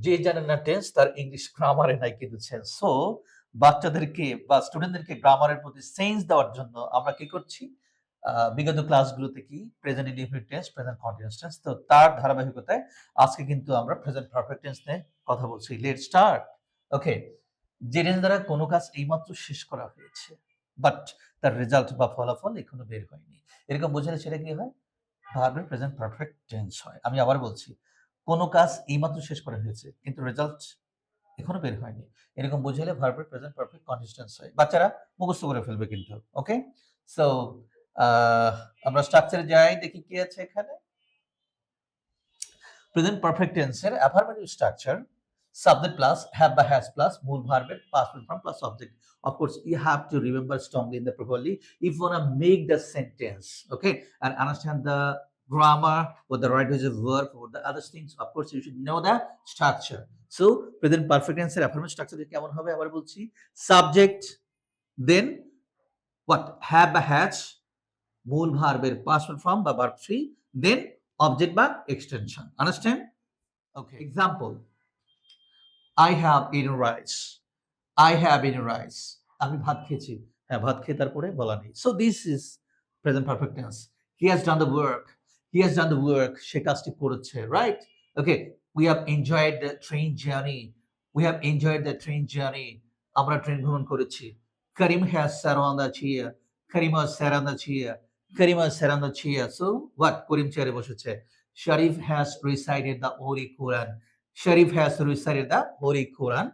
যে জানে না টেন্স তার ইংলিশ গ্রামারে নাই কিন্তু সেন্স। সো বাচ্চাদেরকে বা স্টুডেন্টদেরকে গ্রামারের প্রতি সেন্স দেওয়ার জন্য আমরা কি করছি? বিগত ক্লাসগুলোতে কি present indefinite tense, present continuous tense, তো তার ধারাবাহিকতায় আজকে কিন্তু আমরা প্রেজেন্ট পারফেক্ট টেন্স নিয়ে কথা বলছি। Let's start. ওকে, যে টেন্স দ্বারা কোনো কাজ এইমাত্র শেষ করা হয়েছে বাট তার রেজাল্ট বা ফলাফল এখনো বের হয়নি, এরকম বোঝালে সেটা কি হয়? ভার্বের প্রেজেন্ট পারফেক্ট টেন্স হয়। আমি আবার বলছি, কোন কাজ এইমাত্র শেষ করা হয়েছে কিন্তু রেজাল্ট এখনো বের হয়নি, এরকম বোঝালে ভার্বের প্রেজেন্ট পারফেক্ট কন্টিনিউয়াস টেন্স হয়। বাচ্চারা মুখস্থ করে ফেলবে কিন্তু। ওকে, সো আমরা স্ট্রাকচারে যাই, দেখি কি আছে এখানে। প্রেজেন্ট পারফেক্ট টেন্সের affirmative structure: subject plus have বা has plus মূল ভার্বের past perfect form plus object. Of course you have to remember strongly in the properly if you want to make the sentence, okay, and understand the grammar or the right use of verb or the other things. Of course you should know the structure. So present perfect tense এর affirmative structure কেমন হবে আবার বলছি: subject, then what, have বা has, মূল ভার্বের past perfect form বা verb 3, then object বা extension. Understand? Okay, example: I have eaten rice. I have eaten rice. আমি ভাত খেয়েছি। হ্যাঁ, ভাত খেয়ে তারপরে বলা নেই। So this is present perfect tense. He has done the work. He has done the work. সে কাজটি করেছে, right? Okay, we have enjoyed the train journey. We have enjoyed the train journey. আমরা ট্রেন ভ্রমণ করেছি। Karim has sat on the chair. Karim has sat on the chair. Karim has sat on the chair. So what? করিম চেয়ারে বসেছে। Sharif has recited the Holy Quran. Sharif has recited the Holy Quran.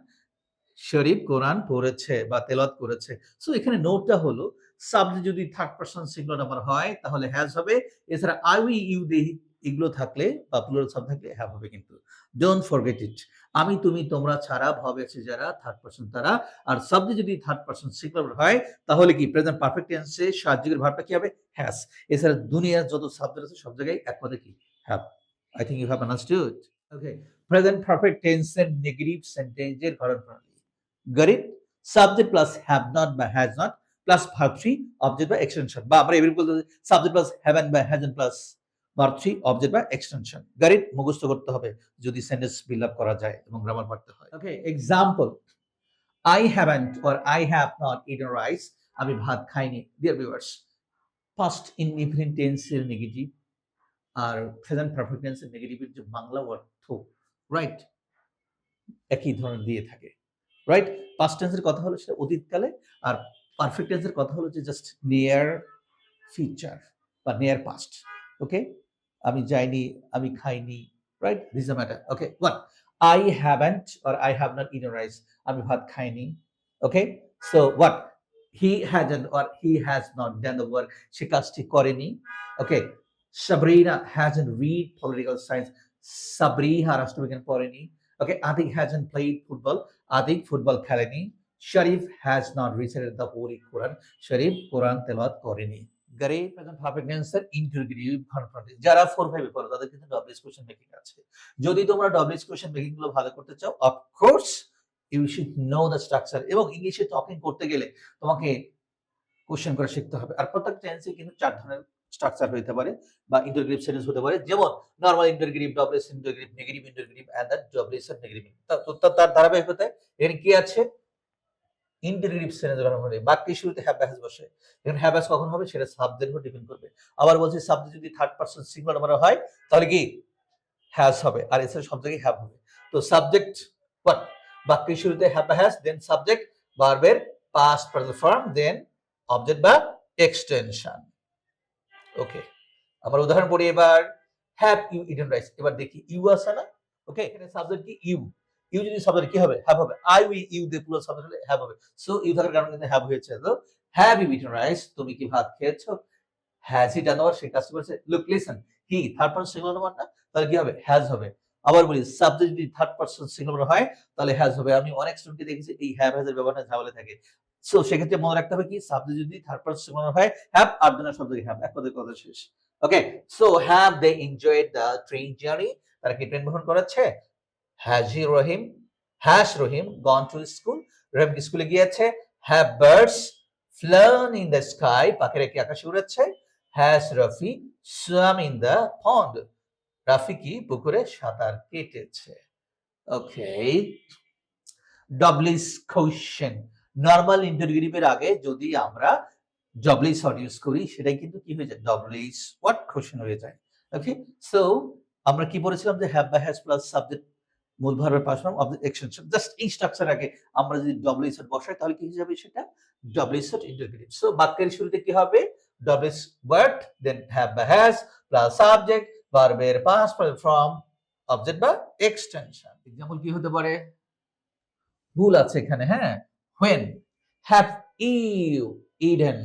শরীফ কোরআন পড়েছে বা তেলাওয়াত করেছে। So এখানে নোটটা হলো, subject যদি থার্ড পারসন সিঙ্গুলার নাম্বার হয় তাহলে হ্যাজ হবে। এছাড়া আই, উই, ইউ দিয়ে এগুলো থাকলে বা প্লুরাল সাব থাকলে হ্যাভ হবে কিন্তু। Don't forget it. আমি, তুমি, তোমরা ছাড়া ভাবে আছে যারা থার্ড পারসন তারা। আর সাবজেক্ট যদি থার্ড পারসন সিঙ্গুলার হয় তাহলে কি প্রেজেন্ট পারফেক্ট টেন্সে সাহায্যের ভার্বটা কি হবে? হ্যাজ। এছাড়া দুনিয়ার যত সাবজেক্ট আছে সব জায়গায় এক পদে কি? Have. I think you have understood. Okay, present perfect টেন্সের নেগেটিভ সেন্টেন্সের গঠন প্রণালী। Got it? Subject plus have not বা has not plus verb 3 object বা extension, বা আমরা এভাবে বলতে পারি subject plus haven't বা hasn't plus verb 3 object বা extension. Got it? মুখস্থ করতে হবে যদি সেন্টেন্স বিল্ড আপ করা যায় এবং গ্রামার পড়তে হয়। ওকে, example: I haven't or I have not eaten rice. আমি ভাত খাইনি। Dear viewers, past indefinite tense এর নেগেটিভ আর প্রেজেন্ট পারফেক্ট টেন্স এর নেগেটিভের যে বাংলা অর্থ, রাইট, একই ধরনের দিয়ে থাকে, রাইট? পাস্ট টেন্সের কথা হলো সেটা অতীতকালে, আর পারফেক্ট টেন্সের কথা হলো যে জাস্ট নিয়ার ফিউচার বা নিয়ার পাস্ট। ওকে, আমি যাইনি, আমি খাইনি, right? This a matter. Okay, what, I haven't or I have not eaten rice. আমি ভাত খাইনি। Okay, so what, he hasn't or he has not done the work. সে কাজটি করেনি। Okay, Sabrina hasn't read political science. Sabrina রাষ্ট্রবিজ্ঞান পড়েনি। Okay, Adiq hasn't played football. Adiq football খেলেনি। Sharif has not recited the Holi কোরআন। শরীফ কোরআন তেলাওয়াত করেনি। গরে প্রেজেন্ট পারফেক্ট টেন্সের ইন্টারোগেটিভ কনফ্রন্টিভ। যারা 4-5 এ পড়ো তাদের কিন্তু ডব্লিউএস কোশ্চেন মেকিং আছে। যদি তোমরা ডব্লিউএস কোশ্চেন মেকিং গুলো ভালো করতে চাও, of course you should know the structure. এবং ইংলিশে টকিং করতে গেলে তোমাকে কোশ্চেন করে শিখতে হবে। আর প্রত্যেক টেন্সে কিন্তু 4 ধরনের স্ট্রাকচার হইতে পারে বা ইন্টারোগেটিভ সেন্টেন্স হতে পারে, যেমন normal interrogative, WH interrogative, negative interrogative and the WH এর নেগেটিভ। তার ধারাবাহিকতায় এখানে কি আছে? ইন্টারোগেটিভ সেন্টেন্স গঠন করে বাক্যের শুরুতে হ্যাভ বা হ্যাজ বসে। এখন হ্যাভ হ্যাজ কখন হবে সেটা সাবজেক্টের উপর ডিপেন্ড করবে। আবার বলছি, সাবজেক্ট যদি থার্ড পারসন সিঙ্গুলার নাম্বার হয় তাহলে কি হ্যাজ হবে, আর এছাড়া সব জায়গায় হ্যাভ হবে। তো সাবজেক্ট হোয়াট, বাক্যের শুরুতে হ্যাভ বা হ্যাজ, দেন সাবজেক্ট, ভার্বের past participle form, then object বা এক্সটেনশন। ওকে, আবার উদাহরণ পড়ি এবার। Have you eaten rice. এবার দেখি ইউ আছে না? ওকে, এখানে সাবজেক্ট কি? ইউ। ইউ যদি সাবজেক্ট কি হবে? হ্যাভ হবে। আই উই ইউ দিয়ে প্লুরাল সাবজেক্ট হলে হ্যাভ হবে। সো ইউ থাকার কারণে কিন্তু হ্যাভ হয়েছে। তো হ্যাভ ইউ ইটেন রাইস, তুমি কি ভাত খেয়েছো? হ্যাজ হি ডান ওয়ার্ক, সে কাজ করেছে। Look listen, he third person singular number না, তাহলে কি হবে? হ্যাজ হবে। আবার বলি, সাবজেক্ট যদি থার্ড পারসন সিঙ্গুলার হয় তাহলে হ্যাজ হবে। আমি অনেক স্টুডেন্টকে দেখেছি এই হ্যাভ হ্যাজ এর ব্যবহারটা ঝামেলা থাকে। সো সেক্ষেত্রে মনে রাখতে হবে কি, সাবজেক্ট যদি থার্ড পারসন সিঙ্গুলার হয় হ্যাভ, আর দুটো শব্দ হ্যাভ, এক পদের কথা শেষ। Okay, so have they enjoyed the train journey, তারা কি ট্রেন ভ্রমণ করেছে? Has Rahim gone to school, Rahim কি স্কুলে গিয়েছে? Have birds flown in the sky, পাখিরা কি আকাশে উড়েছে? Has Rafi swam in the pond, Rafi কি পুকুরে সাঁতার কেটেছে? ওকে, ডবলিস কোশ্চেন, নর্মাল ইন্টারোগেটিভের আগে যদি আমরা ডবলিস ওয়ার্ড ইউজ করি সেটাই কিন্তু কি হয়ে যায়, ডবলিস ওয়ার্ড কোশ্চেন হয়ে যায়। ওকে, সো আমরা কি বলেছিলাম যে হ্যাভ বা হ্যাজ প্লাস সাবজেক্ট মূল ভার্বের past form object extension, just এই স্ট্রাকচার আগে আমরা যদি ডবলিস ওয়ার্ড বসাই তাহলে কি হয়ে যাবে, সেটা ডবলিস ওয়ার্ড ইন্টারোগেটিভ। সো বাক্যের শুরুতে কি হবে, ডবলিস ওয়ার্ড দেন হ্যাভ বা হ্যাজ প্লাস সাবজেক্ট ভার্বের পাস্ট ফর্ম অবজেক্ট বা এক্সটেনশন। এক্সাম্পল কি হতে পারে, ভুল আছে এখানে, হ্যাঁ, when have you eaten,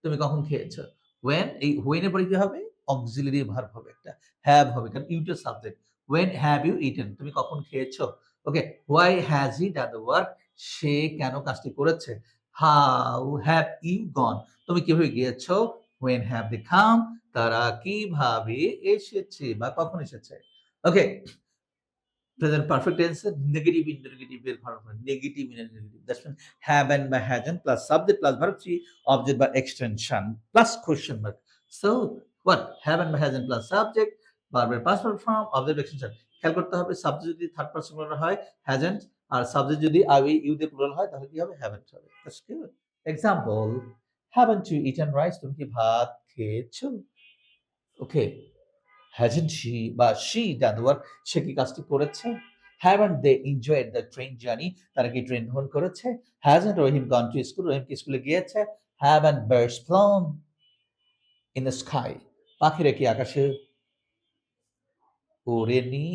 তুমি কখন খেয়েছো, when, এই when এর পরে কি হবে, অক্সিলারি ভার্ব হবে, একটা have হবে কারণ you টা subject. when have you eaten, তুমি কখন খেয়েছো। ওকে, why has he done the work, সে কেন কাজটি করেছে। how have you gone, তুমি কিভাবে গিয়েছো। when have they come, তারা কিভাবে এসেছে বা কখন এসেছে। Okay, present perfect tense negative interrogative এর verb negative interrogative, that's mean haven't বা hasn't plus subject plus verb three object বা extension plus question mark. So what, haven't বা হ্যাজেন প্লাস সাবজেক্ট ভার্বের পাস্ট ফর্ম অবজেক্ট এক্সটেনশন। খেয়াল করতে হবে subject যদি third person plural হয় hasn't, আর সাবজেক্ট যদি আই ইউ দিয়ে প্লুরাল হয় তাহলে কি হবে, হ্যাভেন্ট হবে। That's good. Example, haven't you eaten rice, তুমি কি ভাত খেয়েছো। ওকে, hasn't she বা she done the work, সে কি কাজটি করেছে। haven't they enjoyed the train journey, তারা কি ট্রেন ভ্রমণ করেছে। hasn't Rahim gone to school, রহিম কি স্কুলে গিয়েছে। haven't birds flown in the sky, পাখিরা কি আকাশে ওড়েনি।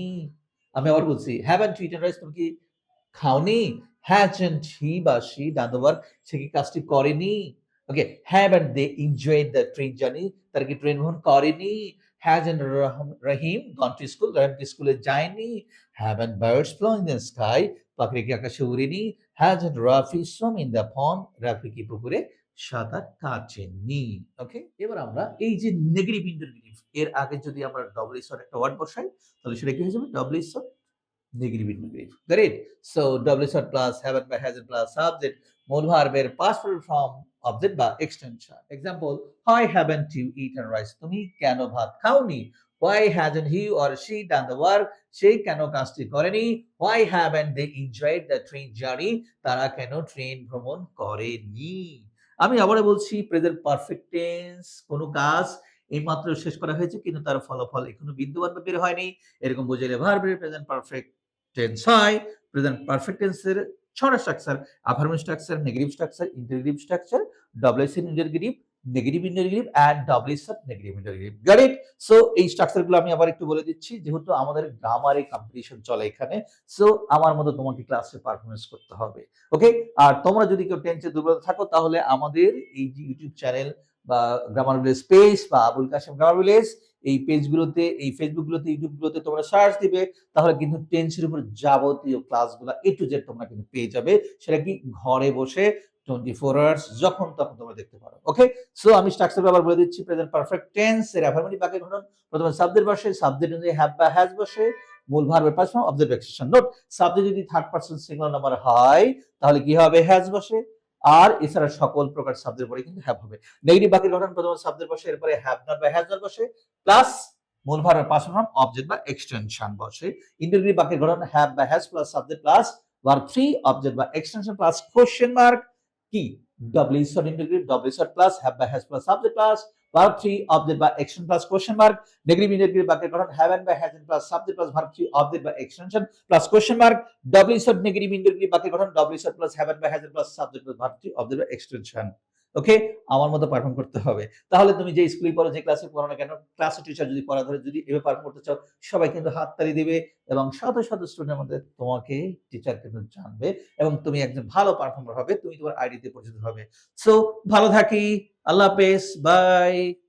আমি আবার বলছি, haven't you eaten rice, তুমি কি খাওনি। hasn't he বা she done the work, সে কি কাজটি করেনি। ওকে, haven't they enjoyed the train journey, তারা কি ট্রেন ভ্রমণ করেনি। hasn't Rahim gone to school, রহিম কি স্কুলে যায়নি। haven't birds flown in the sky, পাখিরা কি আকাশে উড়েনি। hasn't Rafi swum in the pond, Rafi কি পুকুরে সাঁতার কাটেনি। ওকে, এবার আমরা এই যে নেগেটিভ ইন্টারোগেটিভ এর আগে যদি আমরা ডবল এস একটা ওয়ার্ড বসাই তাহলে সেটা কি হয়ে যাবে, double S negative indicative. Great. So WS plus haven't by hasn't plus subject মূল ভার্বের past form object বা extension. Example, why haven't you eaten rice? তুমি কেন ভাত খাওনি? Why hasn't he or she done the work? সে কেন কাজটি করেনি? Why haven't they enjoyed the train journey? তারা কেন ট্রেন ভ্রমণ করেনি? আমি আবারও বলছি, প্রেজেন্ট পারফেক্ট টেন্স কোনো কাজ এইমাত্র শেষ করা হয়েছে কিন্তু তার ফলাফল এখনো বিদ্যমান বা বের হয়নি, এরকম বুঝাইলে ভার্বের প্রেজেন্ট পারফেক্ট টেন্স হয়। প্রেজেন্ট পারফেক্ট টেন্সের ছয়টা structure, affirmative structure, negative structure, interrogative structure, WH interrogative, negative interrogative and WH negative interrogative. Got it? So এই স্ট্রাকচারগুলো আমি আবার একটু বলে দিচ্ছি যেহেতু আমাদের গ্রামারে কম্পিটিশন চলে এখানে। সো আমার মতো তোমাকে ক্লাসে পারফরম্যান্স করতে হবে। ওকে? আর তোমরা যদি কেউ টেন্সে দুর্বল থাকো তাহলে আমাদের এই যে ইউটিউব চ্যানেল বা গ্রামার ভিলেজ পেজ বা আবুল কাশেম গ্রামার ভিলেজ এই পেজগুলোতে, এই ফেসবুকগুলোতে, ইউটিউবগুলোতে তোমরা সার্চ দিবে তাহলে কিন্তু টেন্সের উপর যাবতীয় ক্লাসগুলো A to Z তোমরা কিন্তু পেয়ে যাবে। সেটা কি ঘরে বসে 24 আওয়ার্স যখন তখন তোমরা দেখতে পারো। ওকে? সো আমি স্ট্রাকচার আবার বলে দিচ্ছি। প্রেজেন্ট পারফেক্ট টেন্স এর অ্যাফার্মেটিভ বাক্যের গঠন প্রথমে সাবজেক্ট বসে, সাবজেক্ট অনুযায়ী হ্যাভ বা হ্যাজ বসে, মূল ভার্বের past form object extension. Note, subject যদি থার্ড পারসন সিঙ্গুলার নাম্বার হয় তাহলে কি হবে, হ্যাজ বসে। আর এছাড়া সকল প্রকার সাবজেক্ট পরে কিন্তু হ্যাভ হবে। নেগেটিভ বাক্যের গঠন প্রথমে সাবজেক্ট বসে, এরপরে হ্যাভ নট বা হ্যাজ নট বসে, প্লাস মূল ভার্বের পাস্ট ফর্ম অবজেক্ট বা এক্সটেনশন বসে। ইন্টারোগেটিভ বাক্যের গঠন হ্যাভ বা has plus subject plus verb three object বা এক্সটেনশন প্লাস কোশ্চেন মার্ক। কি ডবল-এস ইন্টারোগেটিভ, ডবল-এস প্লাস হ্যাভ বা has plus subject plus verb three object বা extension plus question mark. Negative interrogative বাক্যের গঠন হ্যাভেন বা hasn't plus subject plus verb three object বা extension plus question mark. Double-S negative interrogative বাক্যের গঠন double-S plus haven বা hasn't plus subject plus verb three object বা extension. ওকে, আমার মতো পারফর্ম করতে হবে। তাহলে তুমি যে স্কুলে পড়ো, যে ক্লাসে পড়ো না কেন, ক্লাসের টিচার যদি পড়া ধরে যদি এভাবে পারফর্ম করতে চাও সবাই কিন্তু হাততালি দিবে এবং শত শত স্টুডেন্টের মধ্যে তোমাকে টিচার কিন্তু জানবে এবং তুমি একজন ভালো পারফর্মার হবে, তুমি তোমার আইডিতে পরিচিত হবে। সো ভালো থাকি, আল্লাহ হাফেজ, বাই।